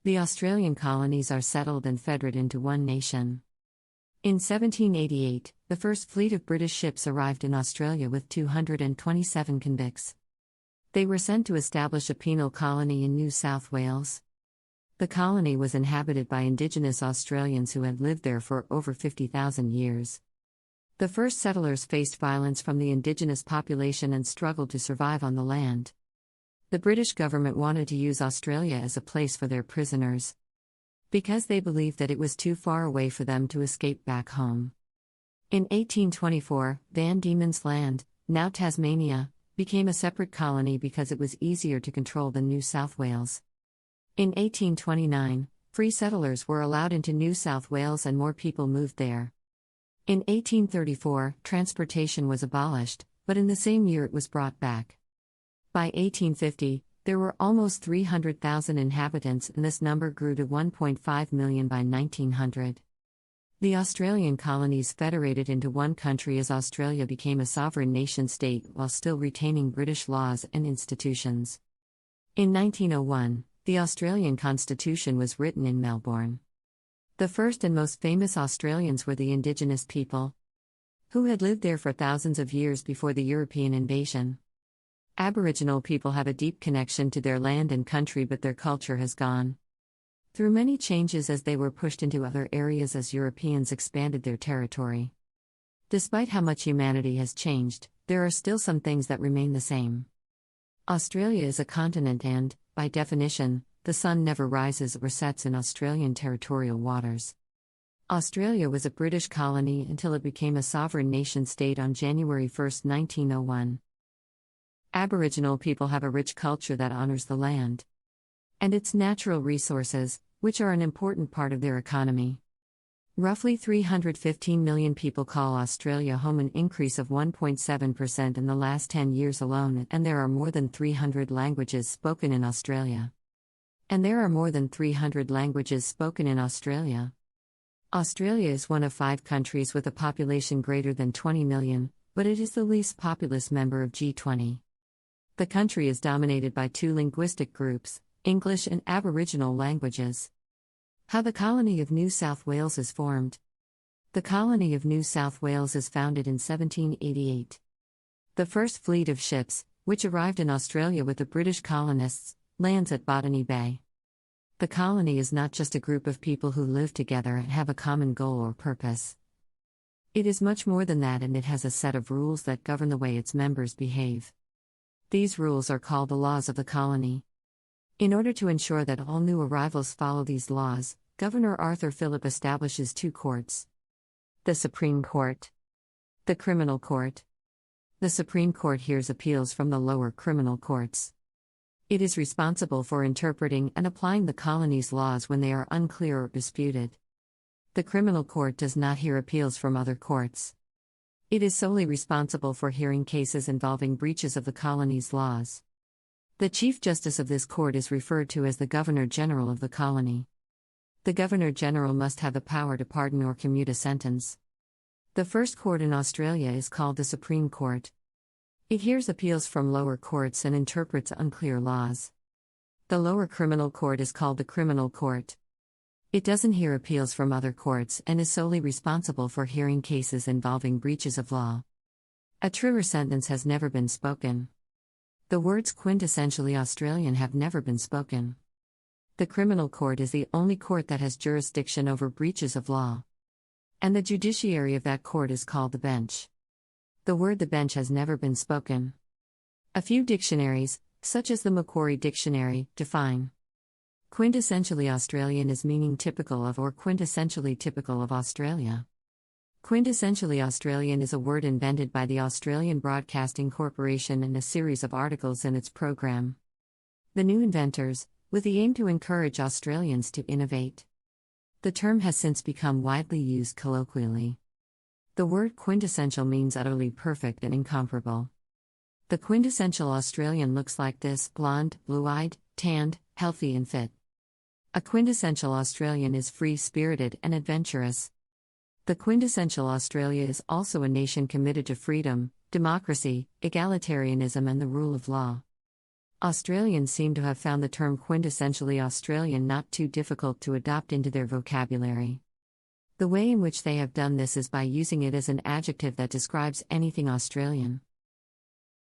The Australian colonies are settled and federated into one nation. In 1788, the first fleet of British ships arrived in Australia with 227 convicts. They were sent to establish a penal colony in New South Wales. The colony was inhabited by Indigenous Australians who had lived there for over 50,000 years. The first settlers faced violence from the Indigenous population and struggled to survive on the land. The British government wanted to use Australia as a place for their prisoners, because they believed that it was too far away for them to escape back home. In 1824, Van Diemen's Land, now Tasmania, became a separate colony because it was easier to control than New South Wales. In 1829, free settlers were allowed into New South Wales and more people moved there. In 1834, transportation was abolished, but in the same year it was brought back. By 1850, there were almost 300,000 inhabitants and this number grew to 1.5 million by 1900. The Australian colonies federated into one country as Australia became a sovereign nation-state while still retaining British laws and institutions. In 1901, the Australian Constitution was written in Melbourne. The first and most famous Australians were the Indigenous people, who had lived there for thousands of years before the European invasion. Aboriginal people have a deep connection to their land and country, but their culture has gone through many changes as they were pushed into other areas as Europeans expanded their territory. Despite how much humanity has changed, there are still some things that remain the same. Australia is a continent and, by definition, the sun never rises or sets in Australian territorial waters. Australia was a British colony until it became a sovereign nation-state on January 1, 1901. Aboriginal people have a rich culture that honors the land and its natural resources, which are an important part of their economy. Roughly 315 million people call Australia home, an increase of 1.7% in the last 10 years alone, and there are more than 300 languages spoken in Australia. Australia is one of 5 countries with a population greater than 20 million, but it is the least populous member of G20. The country is dominated by 2 linguistic groups, English and Aboriginal languages. How the colony of New South Wales is formed. The colony of New South Wales is founded in 1788. The first fleet of ships, which arrived in Australia with the British colonists, lands at Botany Bay. The colony is not just a group of people who live together and have a common goal or purpose. It is much more than that, and it has a set of rules that govern the way its members behave. These rules are called the laws of the colony. In order to ensure that all new arrivals follow these laws, Governor Arthur Phillip establishes 2 courts: the Supreme Court, the Criminal Court. The Supreme Court hears appeals from the lower criminal courts. It is responsible for interpreting and applying the colony's laws when they are unclear or disputed. The Criminal Court does not hear appeals from other courts. It is solely responsible for hearing cases involving breaches of the colony's laws. The Chief Justice of this court is referred to as the Governor-General of the colony. The Governor-General must have the power to pardon or commute a sentence. The first court in Australia is called the Supreme Court. It hears appeals from lower courts and interprets unclear laws. The lower criminal court is called the Criminal Court. It doesn't hear appeals from other courts and is solely responsible for hearing cases involving breaches of law. A truer sentence has never been spoken. The words quintessentially Australian have never been spoken. The Criminal Court is the only court that has jurisdiction over breaches of law. And the judiciary of that court is called the bench. The word the bench has never been spoken. A few dictionaries, such as the Macquarie Dictionary, define quintessentially Australian as meaning typical of or quintessentially typical of Australia. Quintessentially Australian is a word invented by the Australian Broadcasting Corporation in a series of articles in its program, The New Inventors, with the aim to encourage Australians to innovate. The term has since become widely used colloquially. The word quintessential means utterly perfect and incomparable. The quintessential Australian looks like this: blonde, blue-eyed, tanned, healthy and fit. A quintessential Australian is free-spirited and adventurous. The quintessential Australia is also a nation committed to freedom, democracy, egalitarianism and the rule of law. Australians seem to have found the term quintessentially Australian not too difficult to adopt into their vocabulary. The way in which they have done this is by using it as an adjective that describes anything Australian.